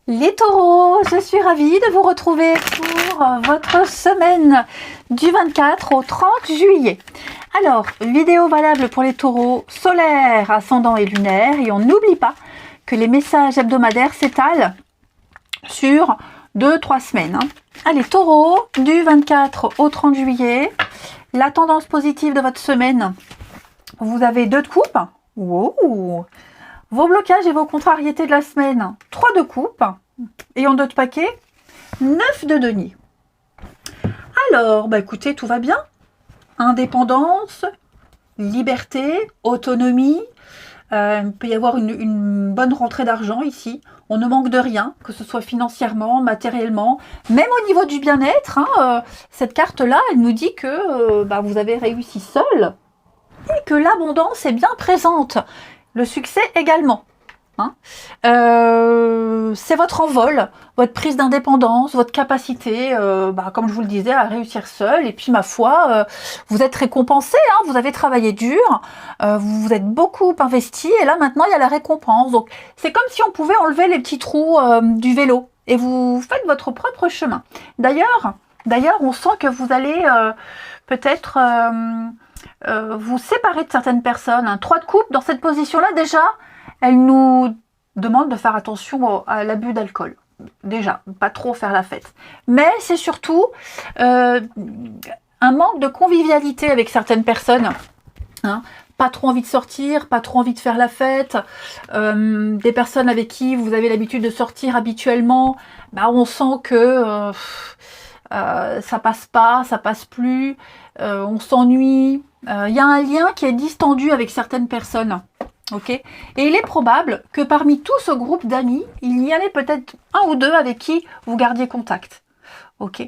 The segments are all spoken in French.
Les taureaux, je suis ravie de vous retrouver pour votre semaine du 24 au 30 juillet. Alors, vidéo valable pour les taureaux solaires, ascendant et lunaire. Et on n'oublie pas que les messages hebdomadaires s'étalent sur 2-3 semaines. Allez, taureaux, du 24 au 30 juillet. La tendance positive de votre semaine, vous avez 2 de coupe. Wow. Vos blocages et vos contrariétés de la semaine, 3 de coupe. Et en 2 de paquet, 9 de denier. Alors, bah écoutez, tout va bien. Indépendance, liberté, autonomie. Il peut y avoir une bonne rentrée d'argent ici. On ne manque de rien, que ce soit financièrement, matériellement, même au niveau du bien-être. Cette carte-là, elle nous dit que vous avez réussi seul et que l'abondance est bien présente. Le succès également. C'est votre envol, votre prise d'indépendance, votre capacité, comme je vous le disais, à réussir seul. Et puis, ma foi, vous êtes récompensé, vous avez travaillé dur, vous vous êtes beaucoup investi, et là, maintenant, il y a la récompense. Donc, c'est comme si on pouvait enlever les petits trous du vélo, et vous faites votre propre chemin. D'ailleurs, on sent que vous allez peut-être vous séparer de certaines personnes. 3 de coupe, dans cette position-là, déjà, elle nous demande de faire attention à l'abus d'alcool. Déjà, pas trop faire la fête. Mais c'est surtout un manque de convivialité avec certaines personnes. Pas trop envie de sortir, pas trop envie de faire la fête. Des personnes avec qui vous avez l'habitude de sortir habituellement, on sent que ça passe pas, ça passe plus, on s'ennuie. Il y a un lien qui est distendu avec certaines personnes. Ok. Et il est probable que parmi tout ce groupe d'amis, il y en ait peut-être 1 ou 2 avec qui vous gardiez contact. Ok.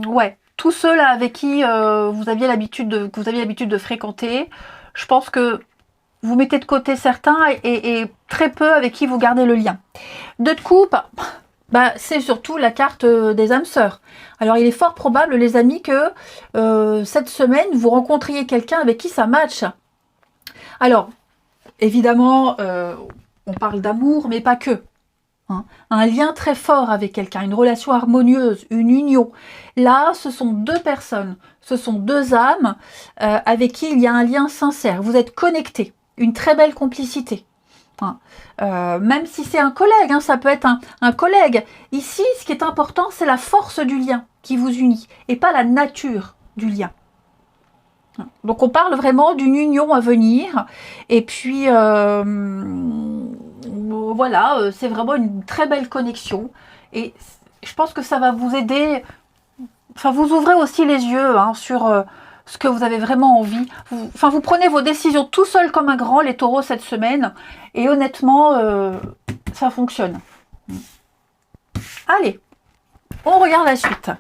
Ouais. Tous ceux là avec qui vous aviez l'habitude de fréquenter, je pense que vous mettez de côté certains et très peu avec qui vous gardez le lien. 2 de coupe, c'est surtout la carte des âmes sœurs. Alors il est fort probable, les amis, que cette semaine, vous rencontriez quelqu'un avec qui ça match. Alors, évidemment, on parle d'amour, mais pas que. Un lien très fort avec quelqu'un, une relation harmonieuse, une union. Là, ce sont 2 personnes, ce sont 2 âmes avec qui il y a un lien sincère. Vous êtes connectés, une très belle complicité. Même si c'est un collègue, ça peut être un collègue. Ici, ce qui est important, c'est la force du lien qui vous unit et pas la nature du lien. Donc on parle vraiment d'une union à venir et puis voilà, c'est vraiment une très belle connexion et je pense que ça va vous aider, vous ouvrez aussi les yeux sur ce que vous avez vraiment envie. Vous prenez vos décisions tout seul comme un grand, les taureaux, cette semaine, et honnêtement, ça fonctionne. Allez, on regarde la suite.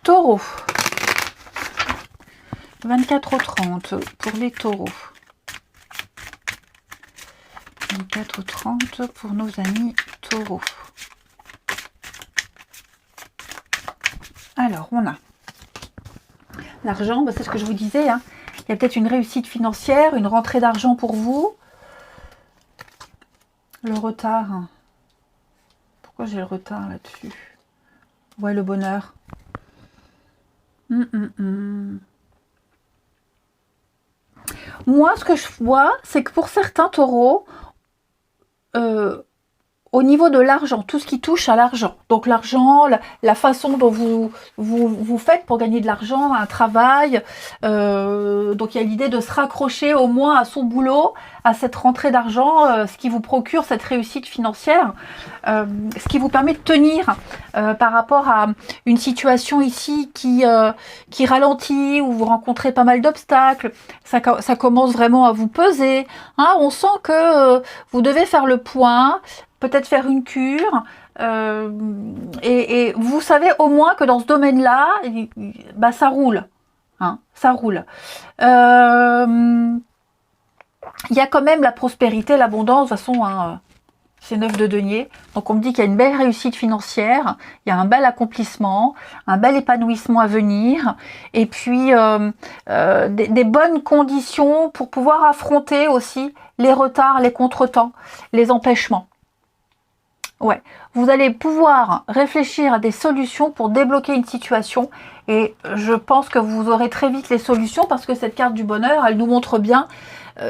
Taureau. 24 au 30 pour les taureaux. 24 au 30 pour nos amis taureaux. Alors, on a l'argent, c'est ce que je vous disais. Il y a peut-être une réussite financière, une rentrée d'argent pour vous. Le retard. Pourquoi j'ai le retard là-dessus? Ouais, le bonheur. Moi, ce que je vois, c'est que pour certains taureaux, au niveau de l'argent, tout ce qui touche à l'argent, donc l'argent, la façon dont vous faites pour gagner de l'argent, un travail, donc il y a l'idée de se raccrocher au moins à son boulot, à cette rentrée d'argent, ce qui vous procure cette réussite financière, ce qui vous permet de tenir par rapport à une situation ici qui ralentit, où vous rencontrez pas mal d'obstacles, ça commence vraiment à vous peser. On sent que vous devez faire le point, peut-être faire une cure, et vous savez au moins que dans ce domaine-là, ça roule. Ça roule. Il y a quand même la prospérité, l'abondance, de toute façon, C'est 9 de denier. Donc on me dit qu'il y a une belle réussite financière, il y a un bel accomplissement, un bel épanouissement à venir, et puis des bonnes conditions pour pouvoir affronter aussi les retards, les contretemps, les empêchements. Ouais, vous allez pouvoir réfléchir à des solutions pour débloquer une situation, et je pense que vous aurez très vite les solutions, parce que cette carte du bonheur, elle nous montre bien la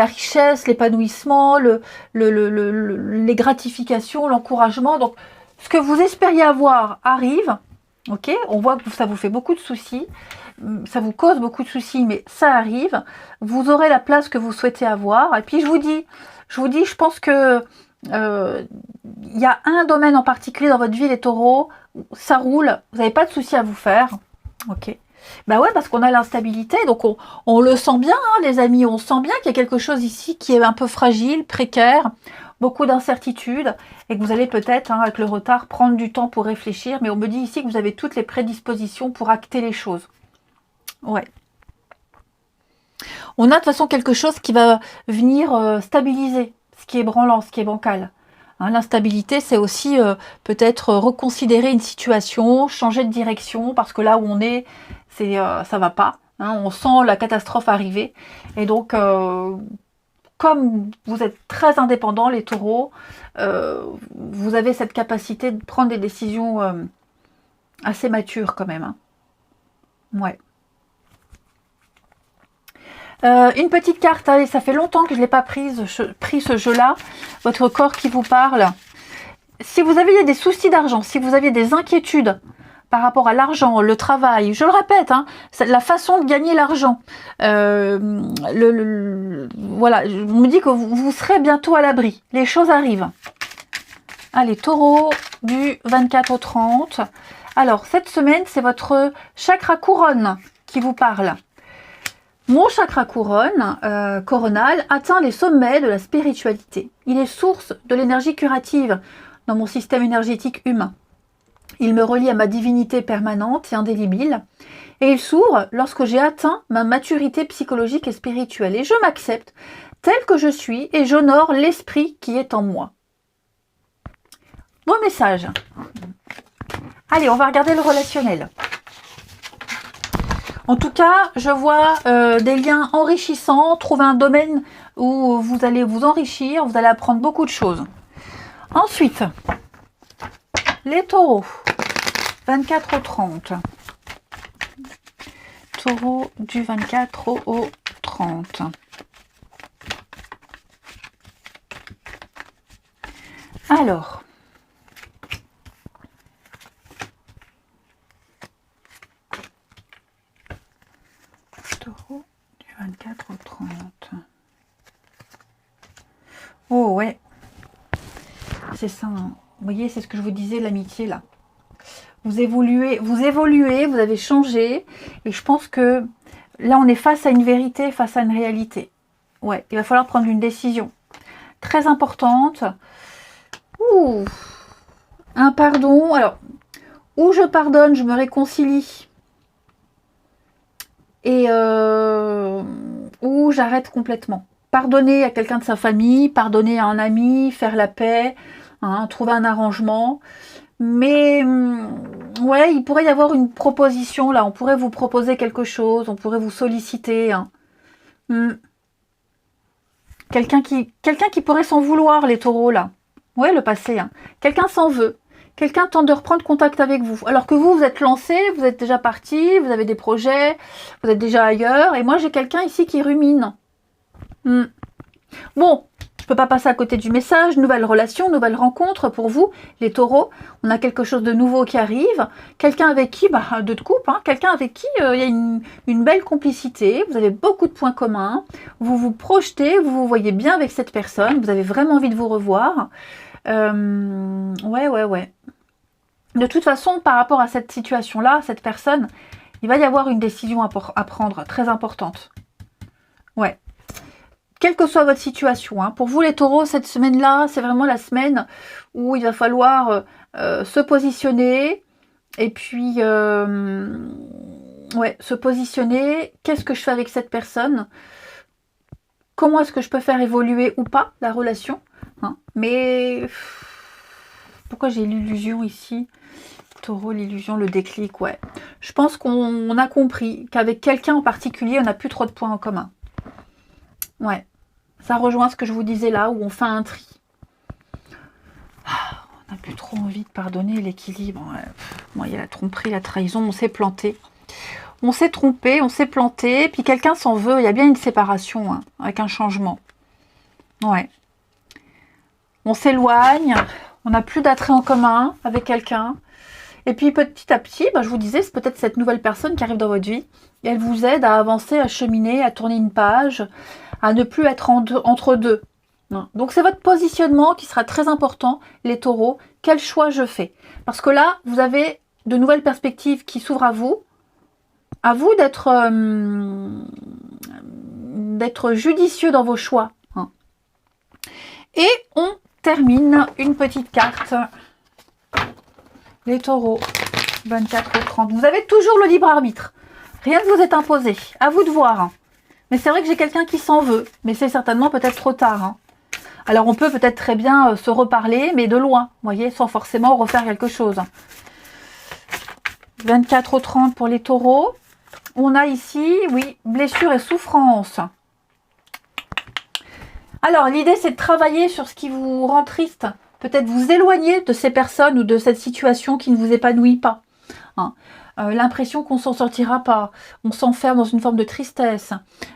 richesse, l'épanouissement, les gratifications, l'encouragement. Donc, ce que vous espériez avoir arrive. Ok, on voit que ça vous fait beaucoup de soucis, ça vous cause beaucoup de soucis, mais ça arrive. Vous aurez la place que vous souhaitez avoir. Et puis je vous dis, je pense que il y a un domaine en particulier dans votre vie, les taureaux, ça roule, vous n'avez pas de soucis à vous faire. Ok. Bah ouais, parce qu'on a l'instabilité, donc on le sent bien, hein, les amis, on sent bien qu'il y a quelque chose ici qui est un peu fragile, précaire, beaucoup d'incertitudes, et que vous allez peut-être, hein, avec le retard, prendre du temps pour réfléchir, mais on me dit ici que vous avez toutes les prédispositions pour acter les choses. Ouais. On a de toute façon quelque chose qui va venir stabiliser ce qui est branlant, ce qui est bancal. Hein, l'instabilité, c'est aussi peut-être reconsidérer une situation, changer de direction, parce que là où on est, ça va pas. Hein, on sent la catastrophe arriver. Et donc, comme vous êtes très indépendants, les taureaux, vous avez cette capacité de prendre des décisions assez matures quand même. Hein. Ouais. Une petite carte, allez, ça fait longtemps que je ne l'ai pas pris ce jeu-là. Votre corps qui vous parle. Si vous aviez des soucis d'argent, si vous aviez des inquiétudes par rapport à l'argent, le travail, je le répète, hein, la façon de gagner l'argent, voilà, on me dit que vous serez bientôt à l'abri. Les choses arrivent. Allez, taureau, du 24 au 30. Alors, cette semaine, c'est votre chakra couronne qui vous parle. Mon chakra couronne, coronal, atteint les sommets de la spiritualité. Il est source de l'énergie curative dans mon système énergétique humain. Il me relie à ma divinité permanente et indélébile. Et il s'ouvre lorsque j'ai atteint ma maturité psychologique et spirituelle. Et je m'accepte tel que je suis et j'honore l'esprit qui est en moi. Bon message. Allez, on va regarder le relationnel. En tout cas, je vois des liens enrichissants. Trouver un domaine où vous allez vous enrichir, vous allez apprendre beaucoup de choses. Ensuite, les taureaux, 24 au 30. Taureau du 24 au 30. Alors, taureau du 24 au 30. Oh ouais, c'est ça. Hein. Vous voyez, c'est ce que je vous disais, l'amitié là. Vous évoluez, vous avez changé. Et je pense que là, on est face à une vérité, face à une réalité. Ouais, il va falloir prendre une décision très importante. Ouh, un pardon. Alors, ou je pardonne, je me réconcilie. Et ou j'arrête complètement. Pardonner à quelqu'un de sa famille, pardonner à un ami, faire la paix, hein, trouver un arrangement. Mais ouais, il pourrait y avoir une proposition là. On pourrait vous proposer quelque chose, on pourrait vous solliciter. Hein. Quelqu'un qui pourrait s'en vouloir, les taureaux là. Ouais, le passé. Hein. Quelqu'un s'en veut. Quelqu'un tente de reprendre contact avec vous. Alors que vous êtes lancé, vous êtes déjà parti, vous avez des projets, vous êtes déjà ailleurs. Et moi, j'ai quelqu'un ici qui rumine. Bon, je peux pas passer à côté du message. Nouvelle relation, nouvelle rencontre pour vous, les taureaux. On a quelque chose de nouveau qui arrive. Quelqu'un avec qui, de couple, hein, quelqu'un avec qui il y a une belle complicité. Vous avez beaucoup de points communs. Vous vous projetez, vous vous voyez bien avec cette personne. Vous avez vraiment envie de vous revoir. Ouais. De toute façon, par rapport à cette situation-là, cette personne, il va y avoir une décision à prendre, très importante. Ouais. Quelle que soit votre situation, hein. Pour vous les taureaux, cette semaine-là, c'est vraiment la semaine où il va falloir se positionner. Et puis, se positionner. Qu'est-ce que je fais avec cette personne ? comment est-ce que je peux faire évoluer ou pas la relation, hein. Mais pourquoi j'ai l'illusion ici? Taureau, l'illusion, le déclic, ouais. Je pense qu'on a compris qu'avec quelqu'un en particulier, on n'a plus trop de points en commun. Ouais. Ça rejoint ce que je vous disais là, où on fait un tri. On n'a plus trop envie de pardonner, l'équilibre. Ouais. Moi, il y a la tromperie, la trahison, on s'est planté. On s'est trompé, on s'est planté, puis quelqu'un s'en veut. Il y a bien une séparation, hein, avec un changement. Ouais. On s'éloigne, on n'a plus d'attrait en commun avec quelqu'un. Et puis petit à petit, je vous disais, c'est peut-être cette nouvelle personne qui arrive dans votre vie. Et elle vous aide à avancer, à cheminer, à tourner une page, à ne plus être entre deux. Donc c'est votre positionnement qui sera très important, les taureaux. Quel choix je fais? Parce que là, vous avez de nouvelles perspectives qui s'ouvrent à vous. À vous d'être judicieux dans vos choix. Et on termine une petite carte. Les taureaux, 24 ou 30. Vous avez toujours le libre arbitre. Rien ne vous est imposé. À vous de voir. Mais c'est vrai que j'ai quelqu'un qui s'en veut. Mais c'est certainement peut-être trop tard. Alors on peut peut-être très bien se reparler, mais de loin. Vous voyez, sans forcément refaire quelque chose. 24 au 30 pour les taureaux. On a ici, oui, blessure et souffrance. Alors l'idée c'est de travailler sur ce qui vous rend triste. Peut-être vous éloigner de ces personnes ou de cette situation qui ne vous épanouit pas. L'impression qu'on s'en sortira pas. On s'enferme dans une forme de tristesse,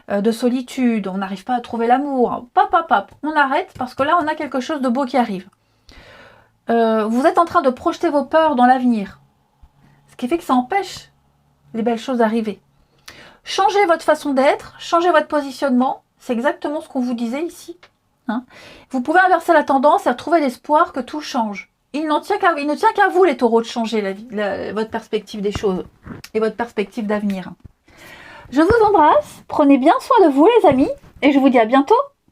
de solitude. On n'arrive pas à trouver l'amour. On arrête parce que là, on a quelque chose de beau qui arrive. Vous êtes en train de projeter vos peurs dans l'avenir. Ce qui fait que ça empêche les belles choses d'arriver. Changez votre façon d'être, changez votre positionnement. C'est exactement ce qu'on vous disait ici. Vous pouvez inverser la tendance et retrouver l'espoir que tout change. Il ne tient qu'à vous, les taureaux, de changer votre perspective des choses et votre perspective d'avenir. Je vous embrasse, prenez bien soin de vous, les amis, et je vous dis à bientôt.